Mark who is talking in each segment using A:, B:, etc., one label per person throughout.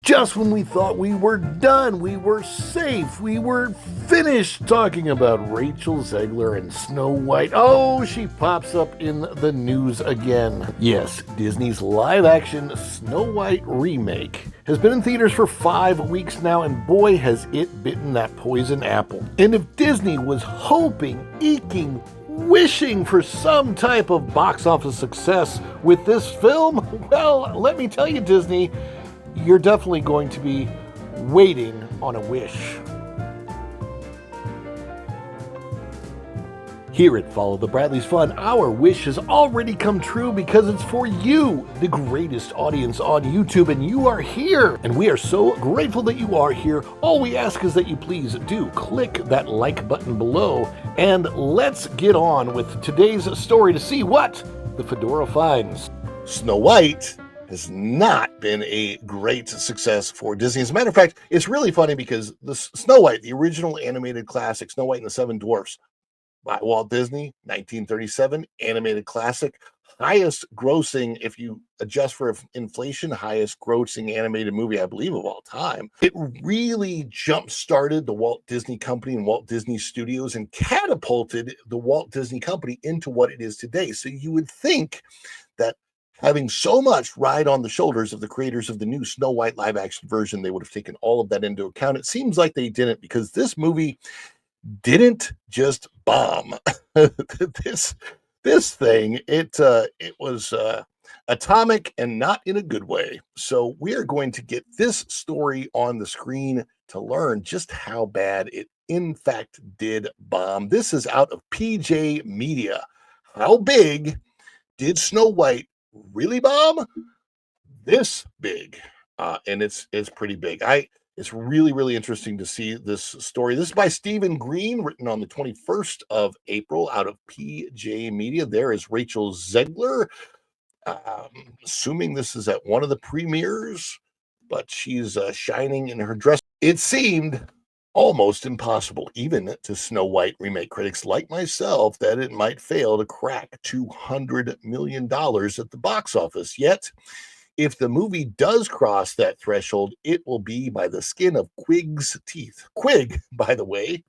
A: Just when we thought we were done, we were safe, we were finished talking about Rachel Zegler and Snow White, oh, she pops up in the news again. Yes, Disney's live-action Snow White remake has been in theaters for 5 weeks now, and boy, has it bitten that poison apple. And if Disney was hoping, eking, wishing for some type of box office success with this film, well, let me tell you, Disney, you're definitely going to be waiting on a wish. Here at Follow the Bradleys Fun, our wish has already come true because it's for you, the greatest audience on YouTube, and you are here. And we are so grateful that you are here. All we ask is that you please do click that like button below, and let's get on with today's story to see what the Fedora finds. Snow White has not been a great success for Disney. As a matter of fact, it's really funny because the Snow White, the original animated classic, Snow White and the Seven Dwarfs, by Walt Disney, 1937, animated classic, highest grossing, if you adjust for inflation, highest grossing animated movie, I believe, of all time. It really jump-started the Walt Disney Company and Walt Disney Studios and catapulted the Walt Disney Company into what it is today. So you would think that having so much ride on the shoulders of the creators of the new Snow White live action version, they would have taken all of that into account. It seems like they didn't, because this movie didn't just bomb. this thing, it was atomic, and not in a good way. So we are going to get this story on the screen to learn just how bad it in fact did bomb. This is out of PJ Media. How big did Snow White really bomb? This big, and it's pretty big. It's really interesting to see this story. This is by Stephen Green, written on the 21st of April out of PJ Media. There is Rachel Zegler. Assuming this is at one of the premieres, but she's shining in her dress. It seemed almost impossible, even to Snow White remake critics like myself, that it might fail to crack $200 million at the box office. Yet, if the movie does cross that threshold, it will be by the skin of Quig's teeth. Quig, by the way,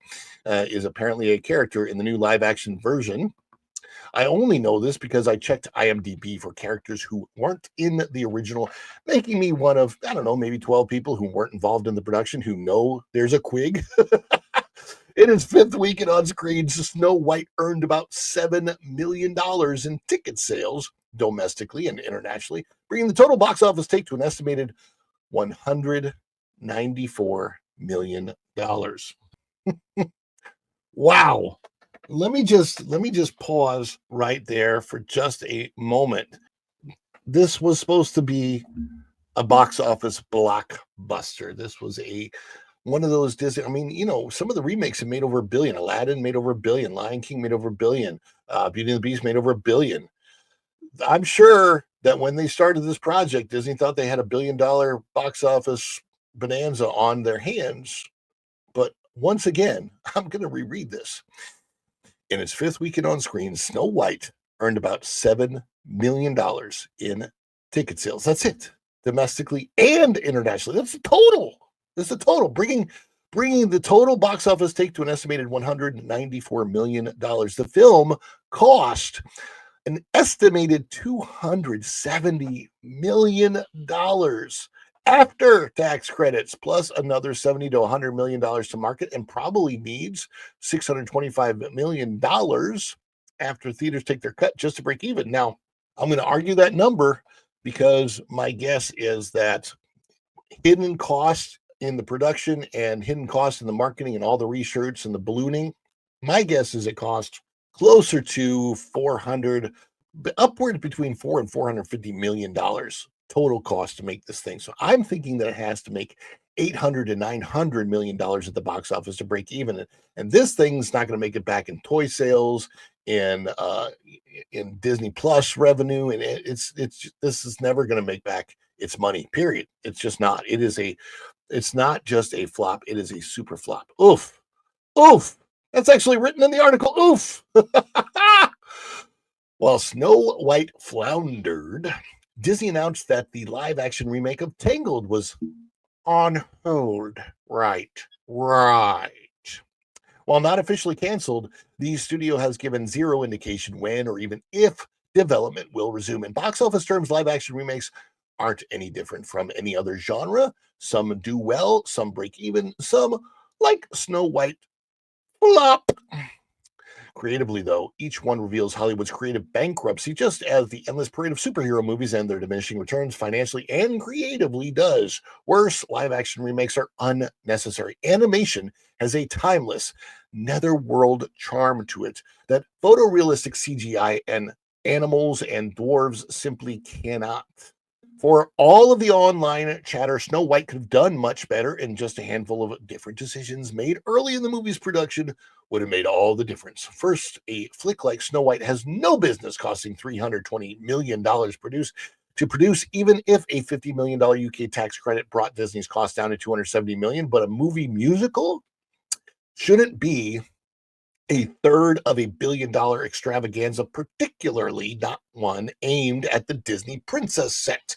A: is apparently a character in the new live-action version. I only know this because I checked IMDb for characters who weren't in the original, making me one of, I don't know, maybe 12 people who weren't involved in the production who know there's a Quig. In its 5th weekend on screen, Snow White earned about $7 million in ticket sales domestically and internationally, bringing the total box office take to an estimated $194 million. Wow. Let me just pause right there for just a moment. This was supposed to be a box office blockbuster. This was one of those Disney. I mean, you know, some of the remakes have made over $1 billion. Aladdin made over $1 billion. Lion King made over $1 billion. Beauty and the Beast made over $1 billion. I'm sure that when they started this project, Disney thought they had $1 billion box office bonanza on their hands. But once again, I'm going to reread this. In its 5th weekend on screen, Snow White earned about $7 million in ticket sales. That's it, domestically and internationally. That's the total. Bringing the total box office take to an estimated $194 million. The film cost an estimated $270 million after tax credits, plus another $70 to $100 million to market, and probably needs $625 million after theaters take their cut just to break even. Now, I'm going to argue that number because my guess is that hidden costs in the production and hidden costs in the marketing and all the reshirts and the ballooning, my guess is it cost closer to upward between $400 and $450 million total cost to make this thing. So I'm thinking that it has to make $800 to $900 million at the box office to break even. And this thing's not going to make it back in toy sales, in Disney Plus revenue, and this is never going to make back its money. Period. It's just not. It's not just a flop. It is a super flop. Oof. That's actually written in the article. Oof. While Snow White floundered, Disney announced that the live-action remake of Tangled was on hold. Right. While not officially canceled, the studio has given zero indication when or even if development will resume. In box office terms, live action remakes aren't any different from any other genre. Some do well, some break even, some, like Snow White, flop. Creatively, though, each one reveals Hollywood's creative bankruptcy, just as the endless parade of superhero movies and their diminishing returns financially and creatively does. Worse, live action remakes are unnecessary. Animation has a timeless, netherworld charm to it that photorealistic CGI and animals and dwarves simply cannot. For all of the online chatter, Snow White could have done much better, and just a handful of different decisions made early in the movie's production would have made all the difference. First, a flick like Snow White has no business costing $320 million to produce, even if a $50 million UK tax credit brought Disney's cost down to $270 million. But a movie musical shouldn't be a third of $1 billion extravaganza, particularly not one aimed at the Disney princess set.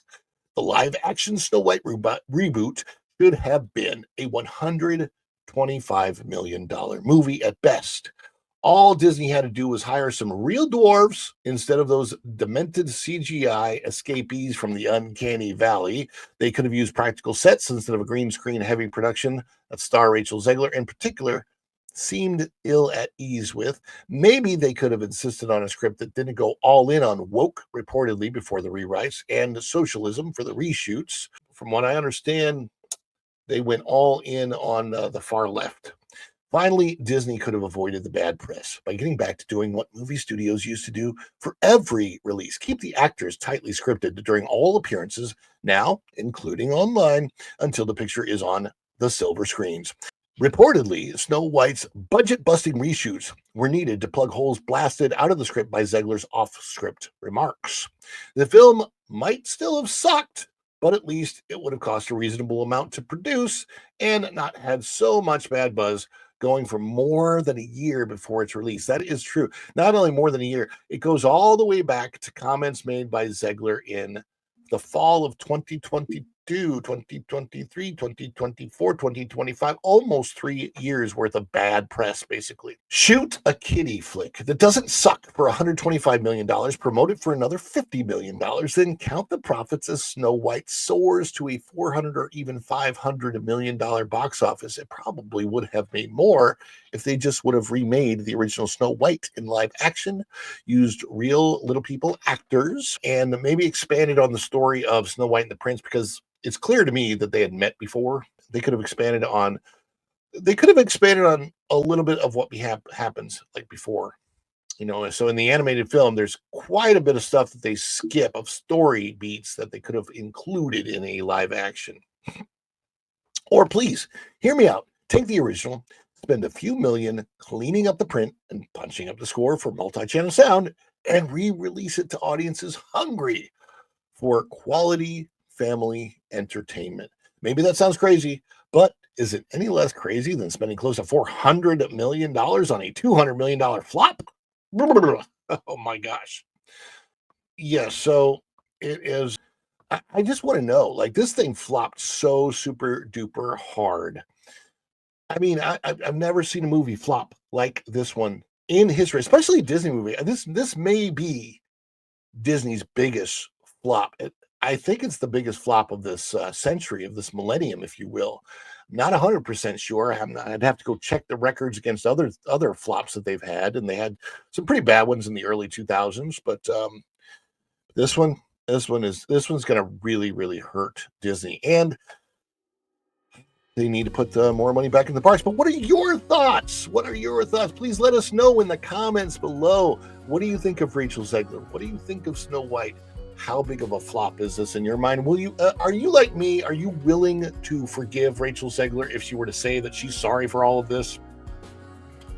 A: The live action Snow White reboot should have been a $125 million movie at best. All Disney had to do was hire some real dwarves instead of those demented CGI escapees from the uncanny valley. They could have used practical sets instead of a green screen heavy production that star Rachel Zegler in particular seemed ill at ease with. Maybe they could have insisted on a script that didn't go all in on woke, reportedly, before the rewrites, and socialism for the reshoots. From what I understand, they went all in on the far left. Finally, Disney could have avoided the bad press by getting back to doing what movie studios used to do for every release. Keep the actors tightly scripted during all appearances, now including online, until the picture is on the silver screens. Reportedly, Snow White's budget-busting reshoots were needed to plug holes blasted out of the script by Zegler's off-script remarks. The film might still have sucked, but at least it would have cost a reasonable amount to produce and not had so much bad buzz going for more than a year before its release. That is true. Not only more than a year, it goes all the way back to comments made by Zegler in the fall of 2022, 2023, 2024, 2025, almost 3 years worth of bad press, basically. Shoot a kiddie flick that doesn't suck for $125 million, promote it for another $50 million, then count the profits as Snow White soars to a $400 or even $500 million box office. It probably would have made more if they just would have remade the original Snow White in live action, used real little people actors, and maybe expanded on the story of Snow White and the Prince, because it's clear to me that they had met before. They could have expanded on a little bit of what happens like before. So in the animated film, there's quite a bit of stuff that they skip, of story beats that they could have included in a live action. Or please, hear me out. Take the original, spend a few million cleaning up the print and punching up the score for multi-channel sound, and re-release it to audiences hungry for quality family entertainment. Maybe that sounds crazy, but is it any less crazy than spending close to $400 million on a $200 million flop? Oh my gosh. Yeah, so it is. I just want to know, like, this thing flopped so super duper hard. I mean, I've never seen a movie flop like this one in history, especially a Disney movie. This may be Disney's biggest flop. I think it's the biggest flop of this century, of this millennium, if you will. Not 100% sure. I'd have to go check the records against other flops that they've had, and they had some pretty bad ones in the early 2000s. But this one's going to really, really hurt Disney, and they need to put more money back in the parks. But what are your thoughts? Please let us know in the comments below. What do you think of Rachel Zegler? What do you think of Snow White? How big of a flop is this in your mind? Are you like me? Are you willing to forgive Rachel Zegler if she were to say that she's sorry for all of this?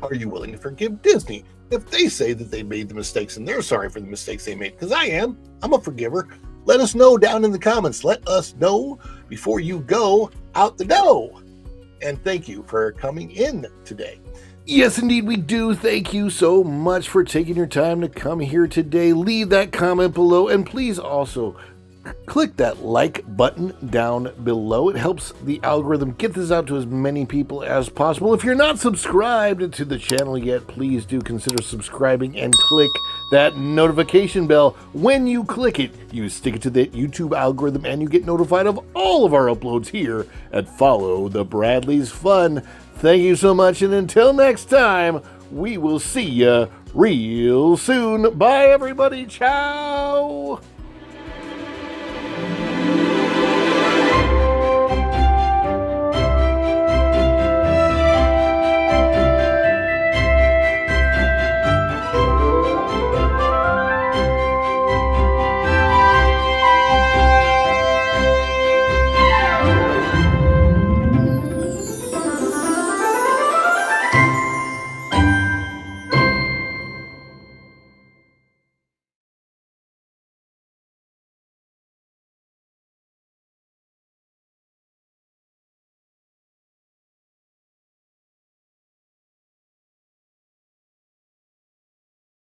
A: Are you willing to forgive Disney if they say that they made the mistakes and they're sorry for the mistakes they made? Because I am. I'm a forgiver. Let us know down in the comments. Let us know before you go out the door. And thank you for coming in today. Yes, indeed, we do. Thank you so much for taking your time to come here today. Leave that comment below, and please also click that like button down below. It helps the algorithm get this out to as many people as possible. If you're not subscribed to the channel yet, please do consider subscribing and click that notification bell. When you click it, you stick it to the YouTube algorithm and you get notified of all of our uploads here at Follow the Bradleys Fun. Thank you so much, and until next time, we will see ya real soon. Bye, everybody. Ciao.